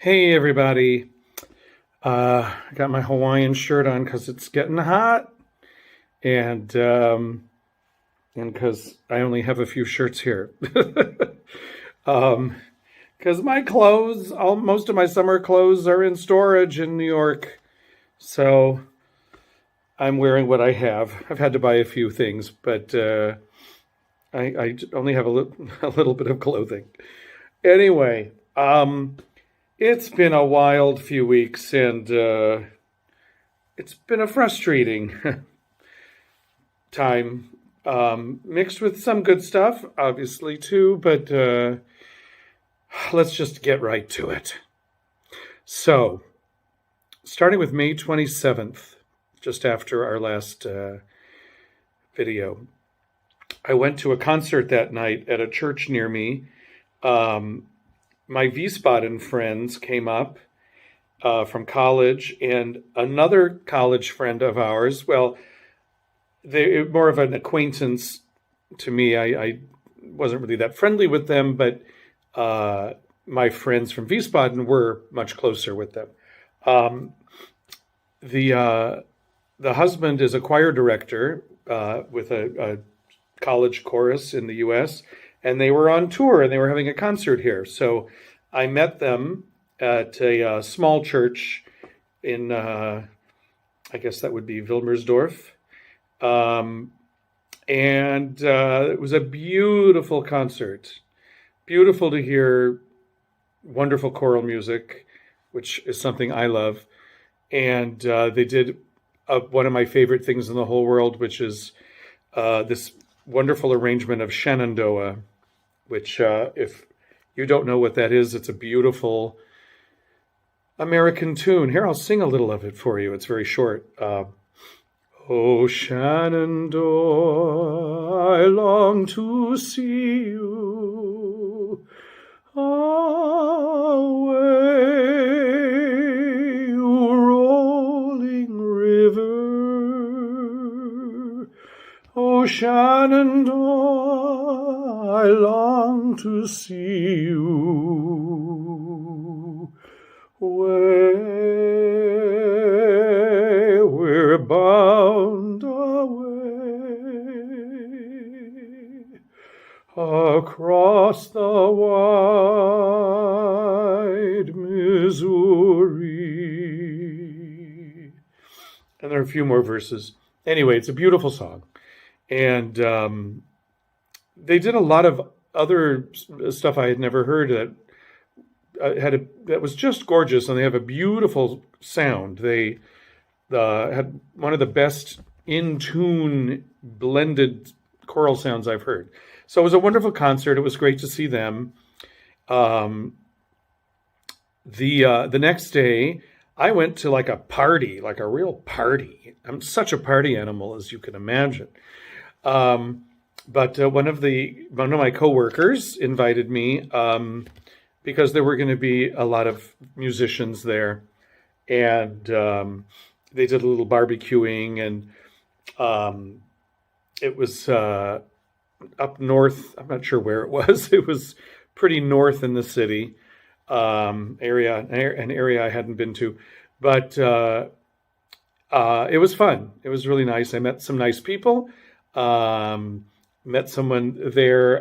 Hey everybody. I got my Hawaiian shirt on because it's getting hot and because I only have a few shirts here. um, because my clothes, most of my summer clothes are in storage in New York. So I'm wearing what I have. I've had to buy a few things, but I only have a little bit of clothing. Anyway, it's been a wild few weeks and it's been a frustrating time, mixed with some good stuff, obviously, too, but let's just get right to it. So, starting with May 27th, just after our last video, I went to a concert that night at a church near me. Um, my Wiesbaden friends came up from college, and another college friend of ours. Well, they more of an acquaintance to me. I wasn't really that friendly with them, but my friends from Wiesbaden were much closer with them. Um, the uh, the husband is a choir director with a college chorus in the U.S., and they were on tour and they were having a concert here. So I met them at a small church in, I guess that would be Wilmersdorf. Um, and it was a beautiful concert. Beautiful to hear wonderful choral music, which is something I love. And they did one of my favorite things in the whole world, which is this wonderful arrangement of Shenandoah, which, if you don't know what that is, it's a beautiful American tune. Here, I'll sing a little of it for you. It's very short. Oh, Shenandoah, I long to see you away, you rolling river. Oh, Shenandoah, I long to see you away, we're bound away across the wide Missouri. And there are a few more verses. Anyway, it's a beautiful song. And they did a lot of other stuff I had never heard that that was just gorgeous, and they have a beautiful sound. They had one of the best in tune blended choral sounds I've heard. So it was a wonderful concert. It was great to see them. Um, the next day, I went to like a party, like a real party. I'm such a party animal, as you can imagine. Um, but one of my coworkers invited me because there were going to be a lot of musicians there, and they did a little barbecuing, and um, it was up north. I'm not sure where it was. It was pretty north in the city area, an area I hadn't been to, but it was fun. It was really nice. I met some nice people. Um, Met someone there,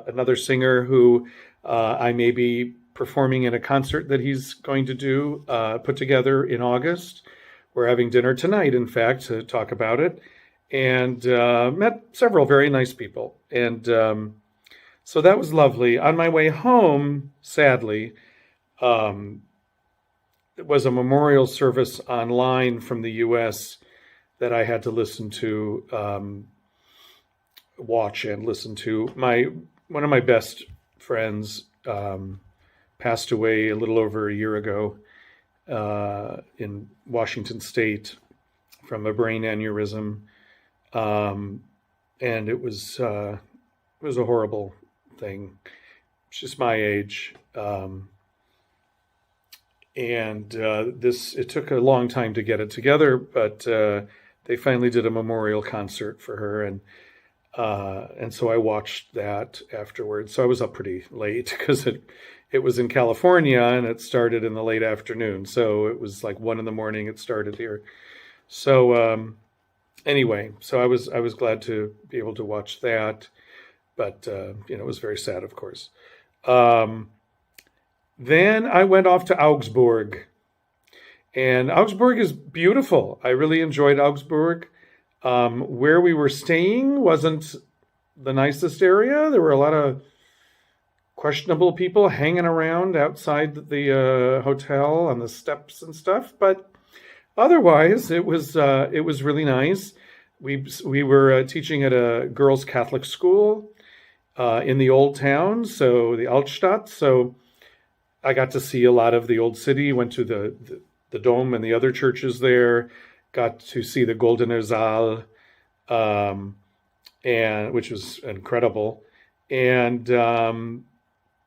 another singer who I may be performing in a concert that he's going to do, put together in August. We're having dinner tonight, in fact, to talk about it, and met several very nice people. And so that was lovely. On my way home, sadly, um, it was a memorial service online from the U.S. that I had to listen to, watch and listen to. One of my best friends passed away a little over a year ago in Washington State from a brain aneurysm, um, and it was a horrible thing. She's my age, and this it took a long time to get it together, but they finally did a memorial concert for her, and And so I watched that afterwards. So I was up pretty late because it was in California and it started in the late afternoon. So it was like 1 in the morning. It started here. So anyway, so I was glad to be able to watch that, but it was very sad, of course. Um, then I went off to Augsburg, and Augsburg is beautiful. I really enjoyed Augsburg. Where we were staying wasn't the nicest area. There were a lot of questionable people hanging around outside the hotel on the steps and stuff, but otherwise it was really nice. We were teaching at a girls' Catholic school in the old town, so the Altstadt. So I got to see a lot of the old city. Went to the Dome and the other churches there. Got to see the Goldener Saal, and which was incredible. And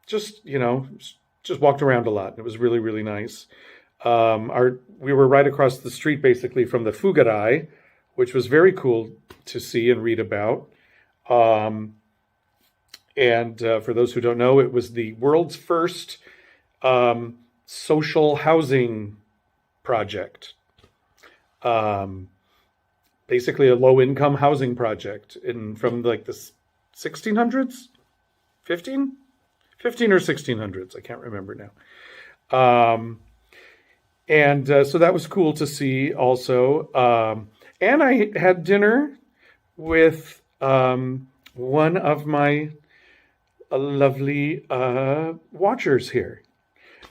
just just walked around a lot. It was really really nice. We were right across the street basically from the Fugerei, which was very cool to see and read about. And for those who don't know, it was the world's first social housing project. Basically a low-income housing project from like the 1600s, 15 or 1600s. I can't remember now. And so that was cool to see also. And I had dinner with one of my lovely watchers here,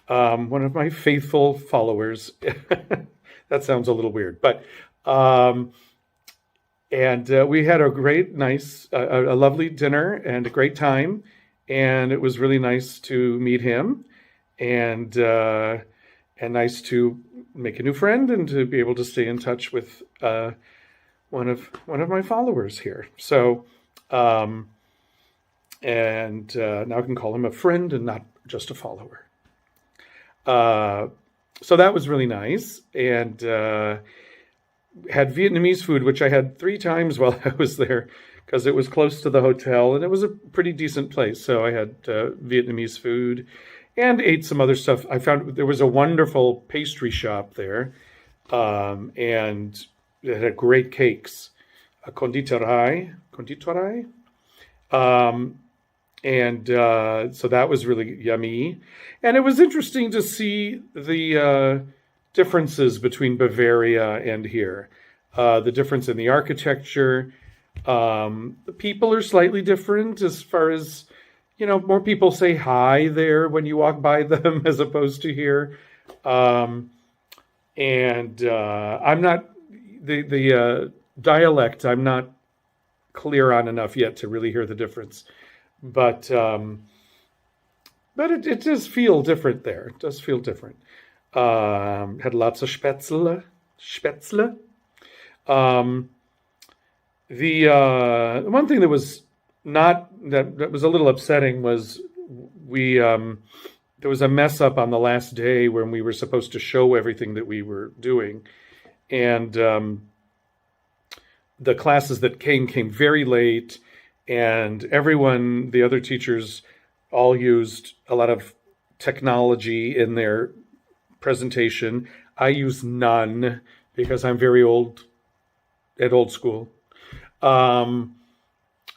one of my faithful followers. That sounds a little weird, but and we had a great, nice, a lovely dinner and a great time, and it was really nice to meet him, and nice to make a new friend and to be able to stay in touch with one of my followers here. So, and now I can call him a friend and not just a follower. So that was really nice, and had Vietnamese food, which I had 3 times while I was there because it was close to the hotel and it was a pretty decent place. So I had Vietnamese food and ate some other stuff. I found there was a wonderful pastry shop there, and it had great cakes, a conditorei. And so that was really yummy. And it was interesting to see the differences between Bavaria and here. The difference in the architecture. The people are slightly different as far as, more people say hi there when you walk by them as opposed to here. And I'm not, the dialect, I'm not clear on enough yet to really hear the difference. But it does feel different there. It does feel different. Had lots of spätzle. The one thing that was that was a little upsetting was there was a mess up on the last day when we were supposed to show everything that we were doing, and the classes that came very late. And the other teachers all used a lot of technology in their presentation. I use none because I'm very old school.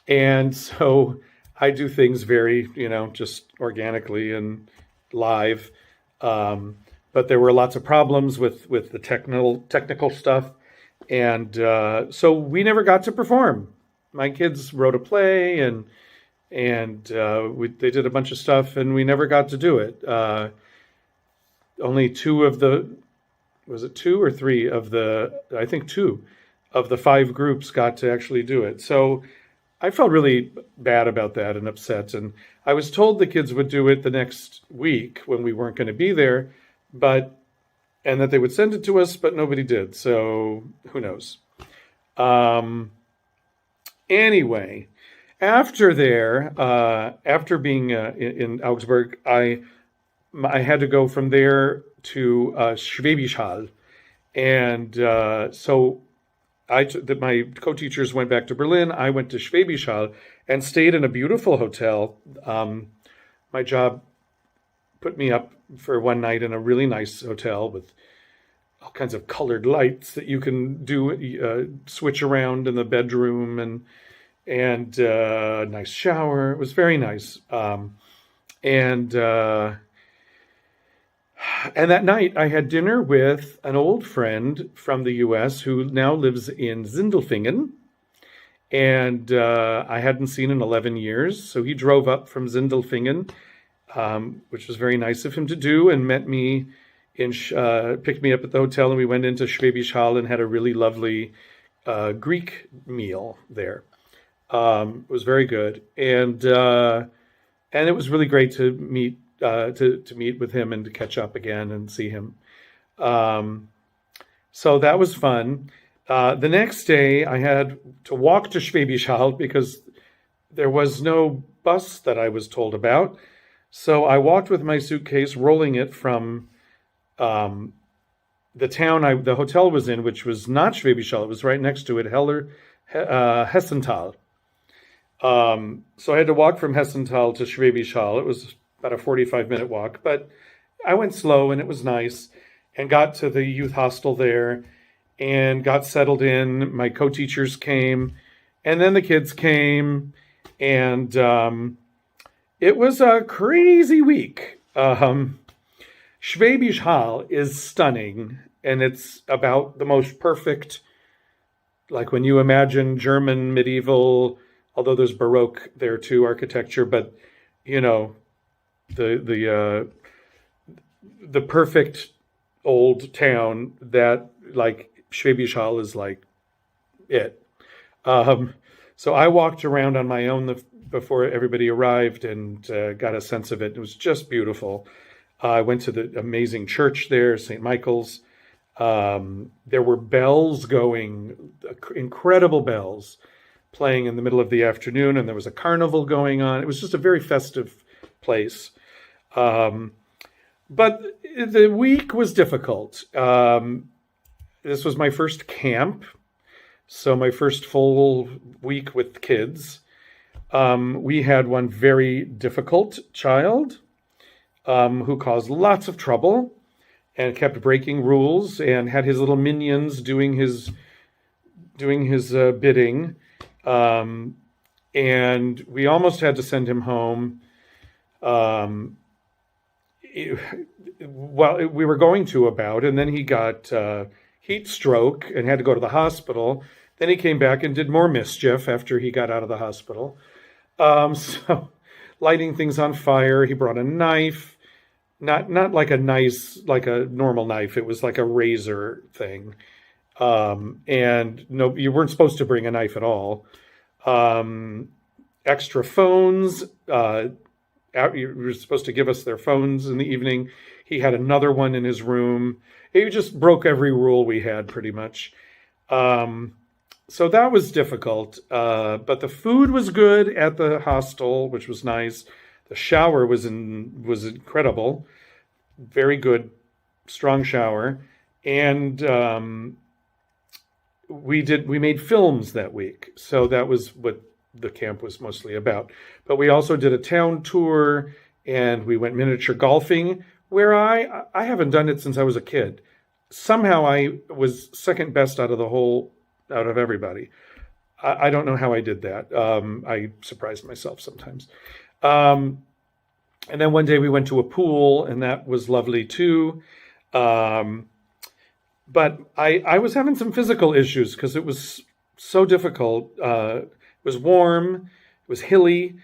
And so I do things very, just organically and live. But there were lots of problems with the technical stuff. And so we never got to perform. My kids wrote a play and they did a bunch of stuff, and we never got to do it. Only 2 of the 5 groups got to actually do it. So I felt really bad about that and upset. And I was told the kids would do it the next week when we weren't going to be there, and that they would send it to us, but nobody did. So who knows? Anyway, after being in Augsburg, I had to go from there to Schwäbisch Hall, and so my co-teachers went back to Berlin. I went to Schwäbisch Hall and stayed in a beautiful hotel. My job put me up for one night in a really nice hotel with all kinds of colored lights that you can do switch around in the bedroom, and a nice shower. It was very nice. And that night I had dinner with an old friend from the U.S. who now lives in Sindelfingen, and I hadn't seen in 11 years. So he drove up from Sindelfingen, which was very nice of him to do, and met me picked me up at the hotel, and we went into Schwäbisch Hall and had a really lovely Greek meal there. It was very good, and it was really great to meet with him and to catch up again and see him. So that was fun. The next day, I had to walk to Schwäbisch Hall because there was no bus that I was told about. So I walked with my suitcase, rolling it from the town the hotel was in, which was not Schwäbisch Hall. It was right next to it, Hessenthal. So I had to walk from Hessenthal to Schwäbisch Hall. It was about a 45-minute walk, but I went slow and it was nice, and got to the youth hostel there and got settled in. My co-teachers came, and then the kids came, and it was a crazy week. Schwäbisch Hall is stunning, and it's about the most perfect, like when you imagine German medieval, although there's Baroque there too, architecture, but the perfect old town that, like, Schwäbisch Hall is like it. So I walked around on my own before everybody arrived and got a sense of it. It was just beautiful. I went to the amazing church there, St. Michael's. There were bells going, incredible bells playing in the middle of the afternoon, and there was a carnival going on. It was just a very festive place. But the week was difficult. This was my first camp, so my first full week with kids. We had one very difficult child who caused lots of trouble and kept breaking rules and had his little minions doing his bidding. And we almost had to send him home. Well, we were going to and then he got heat stroke and had to go to the hospital. Then he came back and did more mischief after he got out of the hospital. So lighting things on fire. He brought a knife, not like a normal knife. It was like a razor thing. And no, you weren't supposed to bring a knife at all. Extra phones. You were supposed to give us their phones in the evening. He had another one in his room. He just broke every rule we had, pretty much. So that was difficult. But the food was good at the hostel, which was nice. The shower was incredible. Very good, strong shower. And we made films that week. So that was what the camp was mostly about. But we also did a town tour, and we went miniature golfing, where I haven't done it since I was a kid. Somehow I was second best out of everybody. I don't know how I did that. I surprised myself sometimes. And then one day we went to a pool, and that was lovely too. But I was having some physical issues because it was so difficult. It was warm, it was hilly.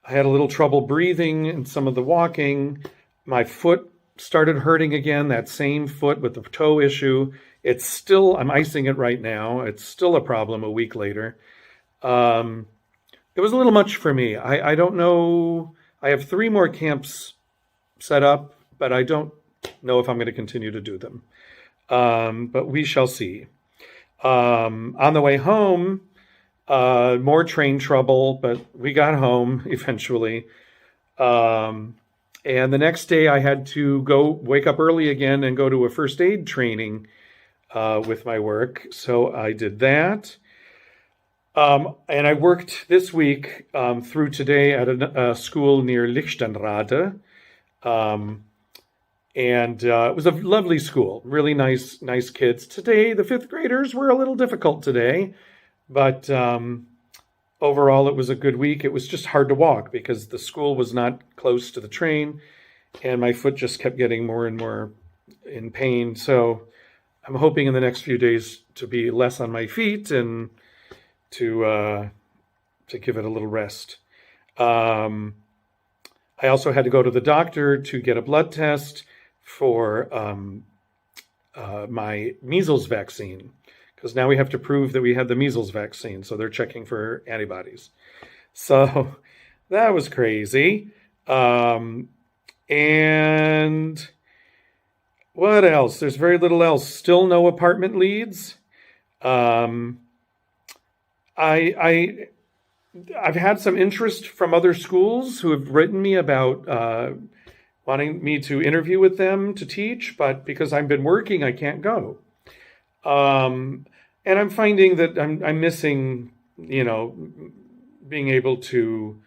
I had a little trouble breathing in some of the walking. My foot started hurting again, that same foot with the toe issue. I'm icing it right now. It's still a problem a week later. It was a little much for me. I don't know. I have 3 more camps set up, but I don't know if I'm going to continue to do them. But we shall see. On the way home, more train trouble, but we got home eventually. And the next day I had to wake up early again and go to a first aid training with my work. So I did that. And I worked this week through today at a school near Lichtenrade. Um, and it was a lovely school, really nice kids. Today, the fifth graders were a little difficult today, but overall, it was a good week. It was just hard to walk because the school was not close to the train, and my foot just kept getting more and more in pain. So I'm hoping in the next few days to be less on my feet and to give it a little rest. I also had to go to the doctor to get a blood test for my measles vaccine, because now we have to prove that we had the measles vaccine. So they're checking for antibodies. So that was crazy. And what else? There's very little else. Still no apartment leads. I've had some interest from other schools who have written me about wanting me to interview with them to teach, but because I've been working, I can't go. And I'm finding that I'm missing, being able to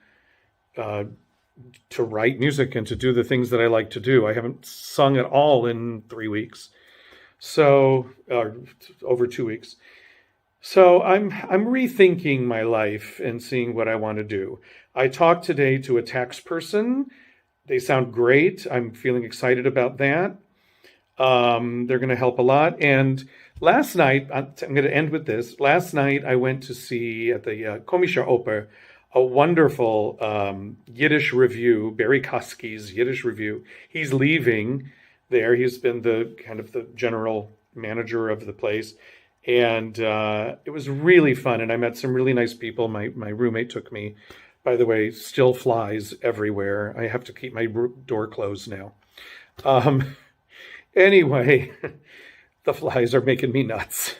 write music and to do the things that I like to do. I haven't sung at all in 3 weeks, so over 2 weeks. So I'm rethinking my life and seeing what I want to do. I talked today to a tax person. They sound great. I'm feeling excited about that. They're going to help a lot. And last night, I'm going to end with this. Last night, I went to see at the Komische Oper a wonderful Yiddish review, Barry Kosky's Yiddish review. He's leaving there. He's been the kind of the general manager of the place. And it was really fun. And I met some really nice people. My roommate took me. By the way, still flies everywhere. I have to keep my door closed now. Anyway, the flies are making me nuts.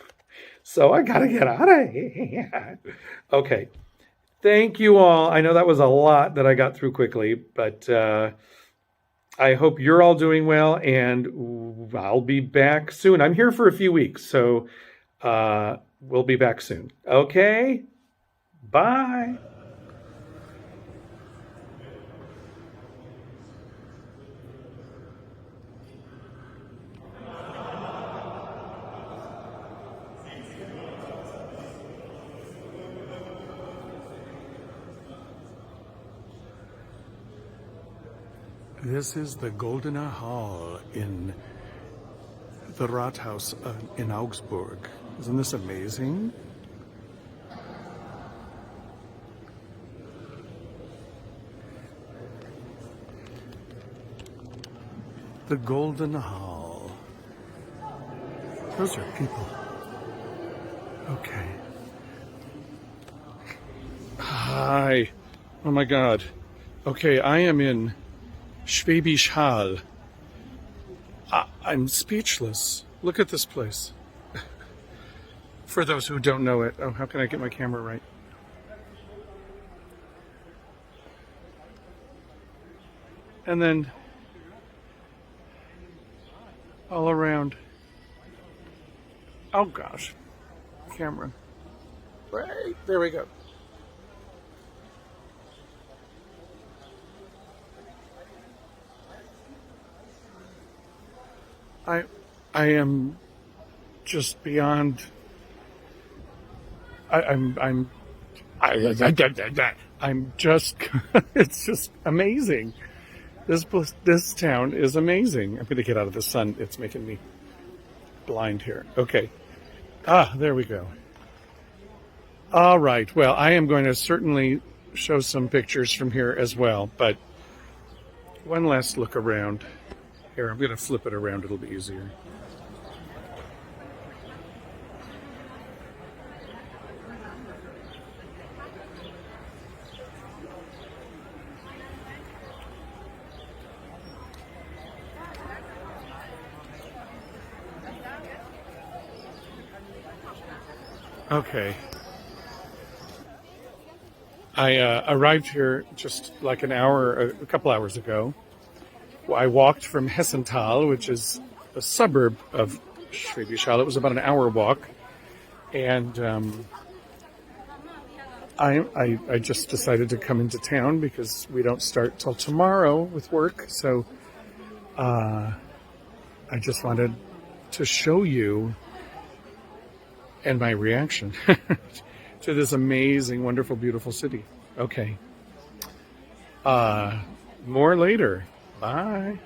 So I got to get out of here. Okay. Thank you all. I know that was a lot that I got through quickly, but I hope you're all doing well, and I'll be back soon. I'm here for a few weeks, so we'll be back soon. Okay? Bye. This is the Goldene Hall in the Rathaus in Augsburg. Isn't this amazing? The Goldene Hall. Those are people. Okay. Hi. Oh my God. Okay, I am in Schwäbisch Hall. I'm speechless. Look at this place. For those who don't know it. Oh, how can I get my camera right? And then all around. Oh gosh. Camera. Right. There we go. I am just beyond. I'm just. It's just amazing. This town is amazing. I'm going to get out of the sun. It's making me blind here. Okay. There we go. All right. Well, I am going to certainly show some pictures from here as well. But one last look around. Here, I'm going to flip it around. It'll be easier. Okay. I arrived here just like a couple hours ago. I walked from Hessenthal, which is a suburb of Schwäbisch Hall. It was about an hour walk, and I just decided to come into town because we don't start till tomorrow with work. So I just wanted to show you and my reaction to this amazing, wonderful, beautiful city. Okay. More later. Bye.